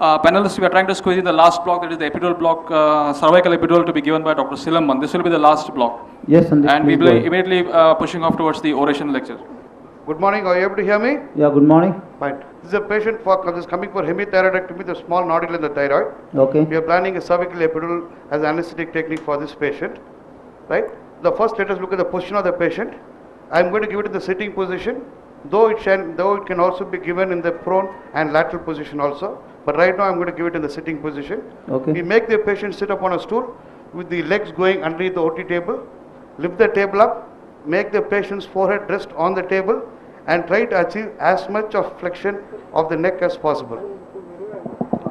Panelists, we are trying to squeeze in the last block, that is the epidural block, cervical epidural to be given by Dr. Silamban. This will be the last block. Yes, Sandeep, and we please will go be ahead. immediately pushing off towards the oration lecture. Good morning. Are you able to hear me? Yeah, good morning. Fine. This is a patient who is coming for hemithyroidectomy, the small nodule in the thyroid. Okay. We are planning a cervical epidural as anesthetic technique for this patient. Right? The first, let us look at the position of the patient. I am going to give it in the sitting position, though it can also be given in the prone and lateral position also. But right now I am going to give it in the sitting position. Okay. We make the patient sit up on a stool with the legs going underneath the OT table. Lift the table up, make the patient's forehead rest on the table, and try to achieve as much of flexion of the neck as possible.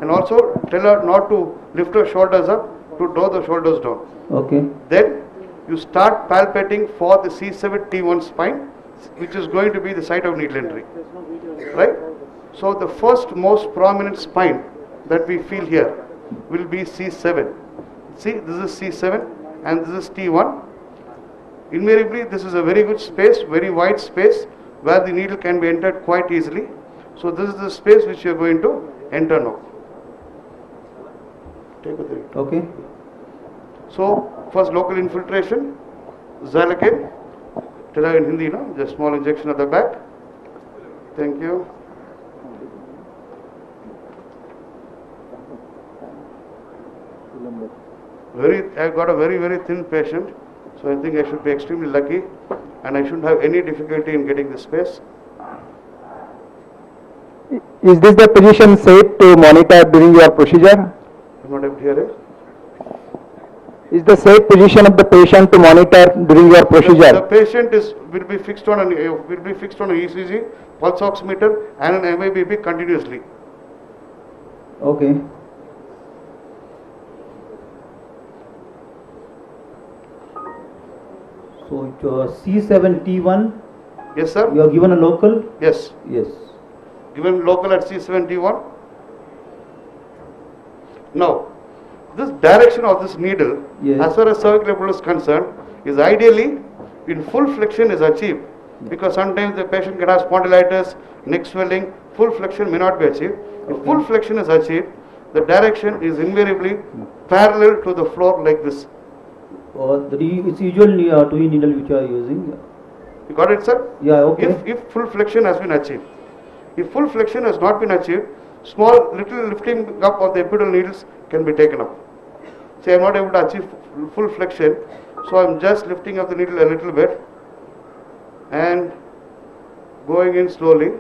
And also tell her not to lift her shoulders up, to draw the shoulders down. Okay. Then you start palpating for the C7T1 spine, which is going to be the site of needle entry. Right? So the first most prominent spine that we feel here will be C7. See, this is C7 and this is T1. Invariably, this is a very good space, very wide space, where the needle can be entered quite easily. So this is the space which you are going to enter now. Take a three. Okay. So first local infiltration, Zalakin, tell her in Hindi, no? Just small injection at the back. Thank you. I got a very thin patient, so I think I should be extremely lucky, and I shouldn't have any difficulty in getting the space. Is this the position safe to monitor during your procedure? I'm not able to hear it. Is the safe position of the patient to monitor during your procedure? The patient will be fixed on an ECG, pulse oximeter, and an MIBP continuously. Okay. So C7T1. Yes, sir. You are given a local. Yes. Yes. Given local at C71. Now, this direction of this needle, yes, as far as cervical epidural is concerned, is ideally in full flexion is achieved, because sometimes the patient can have spondylitis, neck swelling. Full flexion may not be achieved. If full flexion is achieved, the direction is invariably parallel to the floor like this. It's usually 2 needle which you are using. You got it, sir? Yeah. Okay. If full flexion has been achieved. If full flexion has not been achieved, small little lifting up of the epidural needles can be taken up. See, I am not able to achieve full flexion, so I am just lifting up the needle a little bit and going in slowly.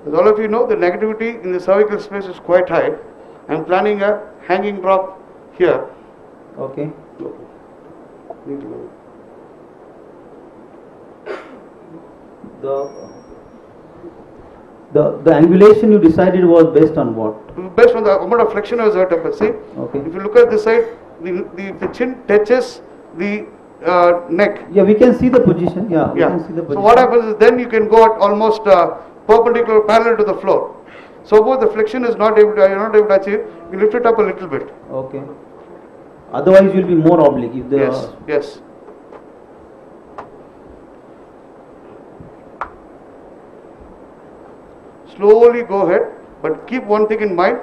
As all of you know, the negativity in the cervical space is quite high. I am planning a hanging drop here. Okay. The angulation you decided was based on what? Based on the amount of flexion of the vertebra. See, okay, if you look at this side, the chin touches the neck. Yeah, we can see the position. Yeah, we can see the position. So what happens is then you can go at almost perpendicular, parallel to the floor. So both the flexion is not able to, you are not able to achieve. You lift it up a little bit. Okay. Otherwise, you will be more oblique if the. Yes. Yes. Slowly go ahead, but keep one thing in mind.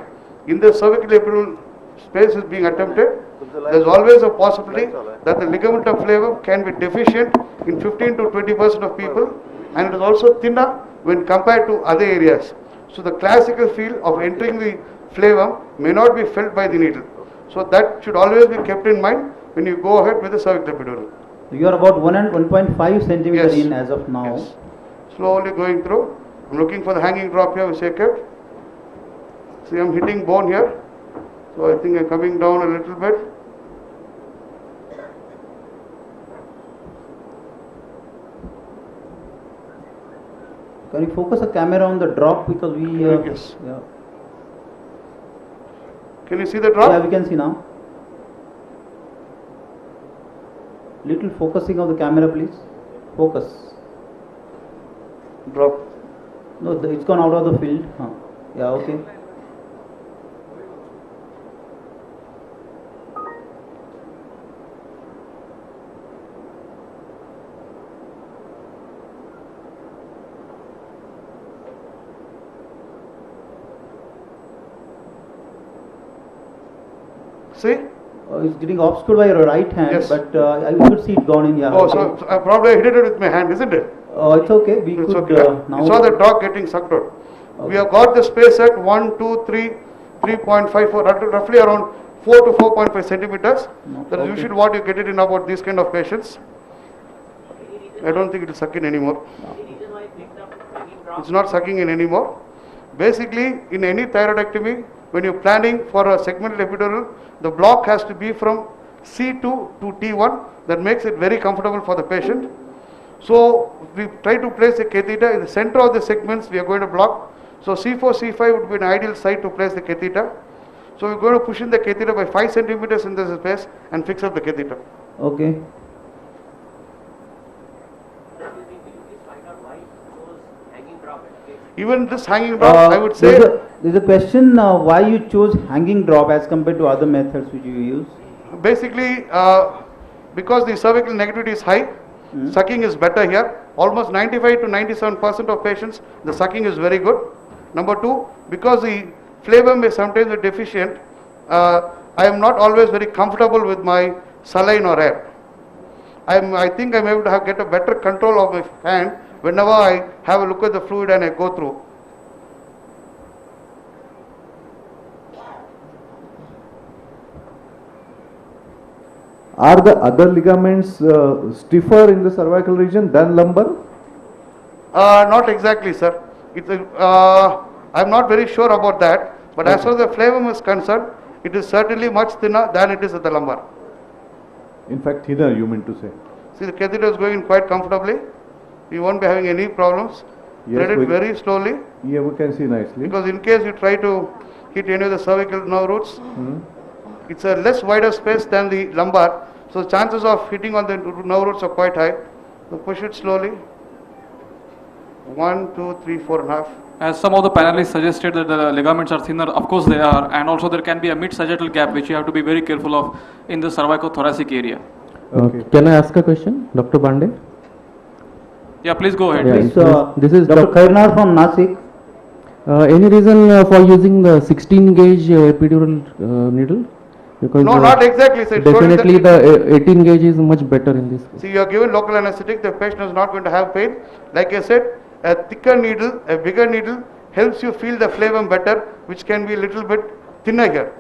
In the cervical epidural space is being attempted, there is always a possibility that the ligament of flavum can be deficient in 15 to 20% of people, and it is also thinner when compared to other areas. So the classical feel of entering the flavum may not be felt by the needle. So that should always be kept in mind when you go ahead with the cervical epidural. You are about 1 and 1.5 centimeter Yes. in as of now. Yes. Slowly going through. I'm looking for the hanging drop here, which I kept. See, I'm hitting bone here. So I think I'm coming down a little bit. Can you focus the camera on the drop, because we. Yes. Yeah. Can you see the drop? Yeah, we can see now. Little focusing of the camera, please. Focus. Drop. No, it's gone out of the field. Yeah, okay. See? It's getting obscured by your right hand, Yes. but I could see it gone in. Yeah. Oh, okay. so probably I hit it with my hand, isn't it? It's okay. We It's could okay. now. You saw the dog getting sucked out. We Okay. have got the space at 1, 2, 3, 3.54, roughly around 4 to 4.5 centimeters. No, That is okay. usually what you get it in about these kind of patients. I don't think it will suck in anymore. It's not sucking in anymore. Basically, in any thyroidectomy, when you're planning for a segmental epidural, the block has to be from C2 to T1. That makes it very comfortable for the patient. So we try to place a catheter in the center of the segments we are going to block. So C4, C5 would be an ideal site to place the catheter. So we're going to push in the catheter by 5 centimeters in this space and fix up the catheter. Okay. Even this hanging drop, I would say, There's a question why you chose hanging drop as compared to other methods which you use. basically, because the cervical negativity is high, sucking is better here. Almost 95 to 97% of patients, the sucking is very good. Number two, because the phlegm is sometimes deficient, I am not always very comfortable with my saline or air. I think I'm able to get a better control of my hand whenever I have a look at the fluid and I go through. Are the other ligaments stiffer in the cervical region than lumbar? Not exactly, sir. I'm not very sure about that. But as far as the phlegm is concerned, it is certainly much thinner than it is at the lumbar. In fact, thinner, you mean to say? See, the catheter is going in quite comfortably. You won't be having any problems. Yes, Thread it we- very slowly, Yeah, we can see nicely. because in case you try to hit any of the cervical nerve roots, it's a less wider space than the lumbar. So chances of hitting on the nerve roots are quite high. So push it slowly. 1, 2, 3, 4.5. As some of the panelists suggested that the ligaments are thinner, of course they are, and also there can be a mid-sagittal gap which you have to be very careful of in the cervicothoracic area. Okay. Can I ask a question, Dr. Bande? Yeah, please go ahead. Yeah, Please, this is Dr. Khairnar from Nasik. Any reason for using the 16 gauge epidural needle? Because No, not exactly. So it's definitely the 18 gauge is much better in this. See, you are given local anesthetic, the patient is not going to have pain. Like I said, a thicker needle, a bigger needle helps you feel the phlegm better, which can be a little bit thinner here.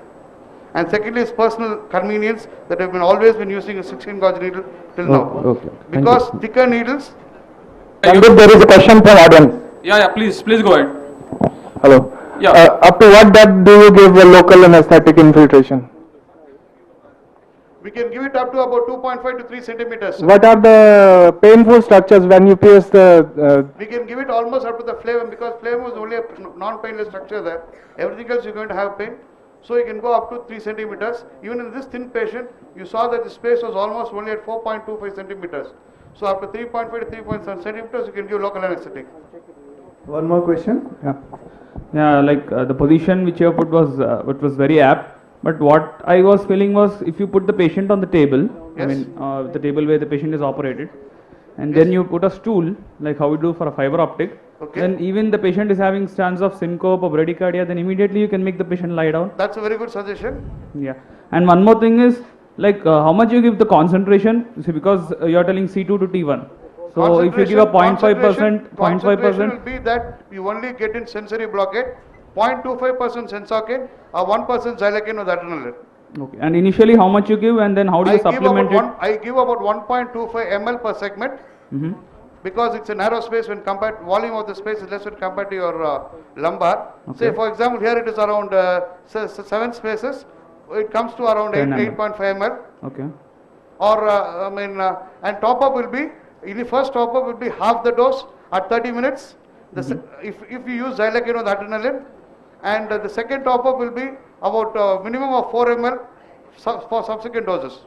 And secondly, it's personal convenience that I've always been using a 16 gauge needle till now. Okay. Thank Because you. thicker needles, Pandit, there is a question from audience. Yeah, please go ahead. Hello. Yeah. Up to what depth do you give a local anesthetic infiltration? we can give it up to about 2.5 to 3 centimeters. What are the painful structures when you pierce the? We can give it almost up to the phlegm, because phlegm is only a non-painless structure there. Everything else you're going to have pain. So you can go up to 3 centimeters. Even in this thin patient, you saw that the space was almost only at 4.25 centimeters. So up to 3.5 to 3.7 centimeters, you can give local anesthetic. One more question. Yeah, like the position which you have put was very apt. But what I was feeling was, if you put the patient on the table, I Yes. mean the table where the patient is operated, and Yes. then you put a stool, like how we do for a fiber optic, Okay. then even the patient is having stance of syncope or bradycardia, then immediately you can make the patient lie down. That's a very good suggestion. Yeah. And one more thing is, like how much you give the concentration, see, because you are telling C2 to T1. So if you give a 0.5%, concentration will be that you only get in sensory blockade, 0.25% sensocaine or 1% xylocaine with adrenaline. okay. And initially how much you give, and then how do you supplement it? I give about 1.25 ml per segment, Mhm. because it's a narrow space when compared, volume of the space is less when compared to your lumbar. Say Okay. for example, here it is around 7 spaces, it comes to around 10 ml. 8.5 ml. Okay. Or and top up will be, in the first top up will be half the dose at 30 minutes. If you use xylocaine with adrenaline, and the second top up will be about minimum of 4 ml for subsequent doses.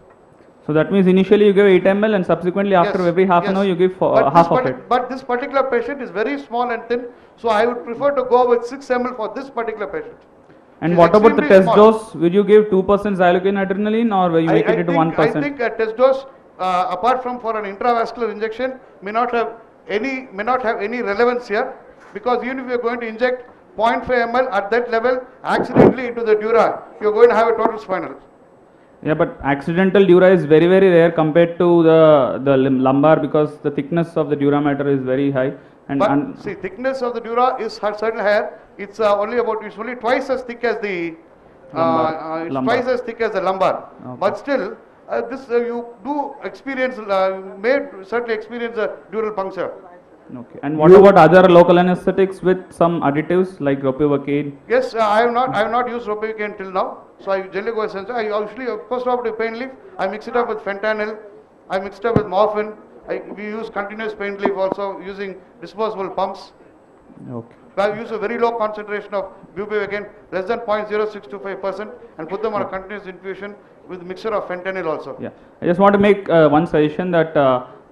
So that means initially you give 8 ml, and subsequently after Yes, every half an yes. hour you give But half this of it. But this particular patient is very small and thin, so I would prefer to go with 6 ml for this particular patient. And It is what about the extremely test small. dose? Will you give 2% xylocaine adrenaline, or will you make it into 1%? I think a test dose, apart from for an intravascular injection, may not have any relevance here, because even if you are going to inject 0.5 ml at that level accidentally into the dura, you are going to have a total spinal. Yeah, but accidental dura is very rare compared to the lumbar, because the thickness of the dura mater is very high. But see, thickness of the dura is certain hair. It's it's only twice as thick as the Lumbar. it's Lumbar. twice as thick as the lumbar. Okay. But still, this you do experience may certainly experience a dural puncture. Okay. And what about other local anesthetics with some additives like ropivacaine? Yes, I have not used ropivacaine till now. So I generally go essential. I usually post-operative pain relief. I mix it up with fentanyl. I mix it up with morphine. We use continuous pain relief also using disposable pumps. Okay. I use a very low concentration of bupivacaine, less than 0.0625%, and put them on a continuous infusion with mixture of fentanyl also. Yeah. I just want to make one suggestion that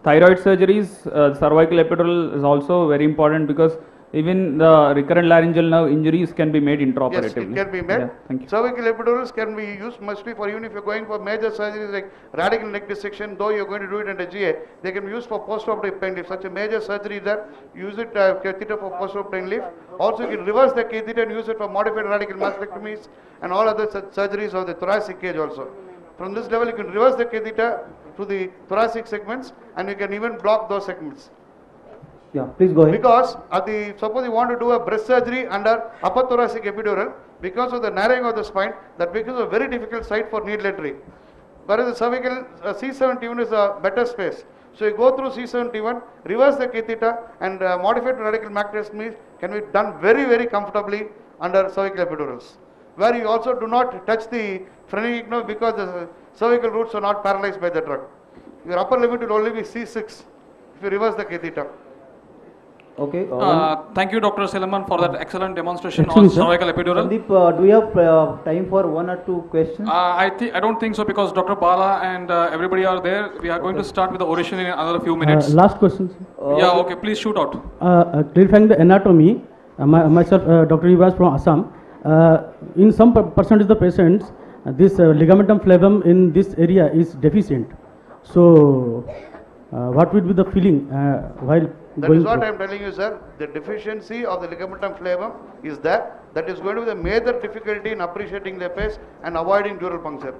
thyroid surgeries, cervical epidural is also very important, because even the recurrent laryngeal nerve injuries can be made intraoperatively. Yes, it can be made. Yeah, thank you. Cervical epidurals can be used mostly for even if you're going for major surgeries like radical neck dissection, though you're going to do it under GA, they can be used for post-operative pain relief. Such a major surgery that use it catheter for post-operative pain relief. Also, you can reverse the catheter and use it for modified radical mastectomies and all other such surgeries of the thoracic cage also. From this level, you can reverse the catheter to the thoracic segments, and you can even block those segments. Yeah, please go ahead. Because suppose you want to do a breast surgery under upper thoracic epidural, because of the narrowing of the spine, that becomes a very difficult site for needle entry. Whereas the cervical C71 is a better space. So you go through C71, reverse the catheter, and modified radical mastectomy can be done very comfortably under cervical epidurals. Where you also do not touch the phrenic nerve because the cervical roots are not paralyzed by the drug. Your upper limit will only be C6 if you reverse the catheter. Okay. Thank you, Dr. Silamban, for that excellent demonstration on Excellent, sir. cervical epidural. Sandeep, do you have time for one or two questions? I don't think so, because Dr. Bala and everybody are there. We are going to start with the oration in another few minutes. Last question, sir. Yeah, okay, please shoot out. Clarifying the anatomy, myself, Dr. Yuvas from Assam. In some percentage of the patients, this ligamentum flavum in this area is deficient. So, what would be the feeling while That going is what through? I am telling you, sir. The deficiency of the ligamentum flavum is there. That is going to be the major difficulty in appreciating the pace and avoiding dural puncture.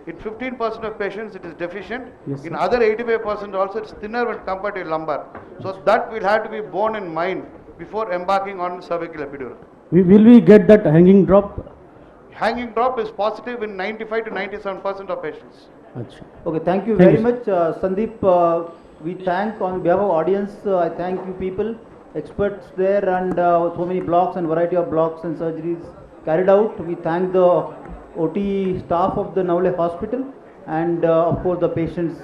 In 15% of patients, it is deficient. Yes, In sir. other 85% also, it's thinner when compared to lumbar. So that will have to be borne in mind before embarking on cervical epidural. Will we get that hanging drop? Hanging drop is positive in 95 to 97% of patients. Achha. Okay, thank you Thank very you, much, Sandeep. We thank on behalf of audience. I thank you people, experts there, and so many blocks and variety of blocks and surgeries carried out. We thank the OT staff of the Navle Hospital and of course the patients.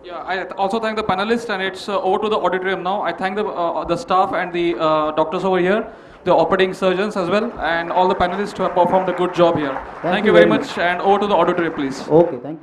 Yeah, I also thank the panelists, and it's over to the auditorium now. I thank the staff and the doctors over here, the operating surgeons as well, and all the panelists who have performed a good job here. Thank you very much, and over to the auditorium, please. Okay, thank you.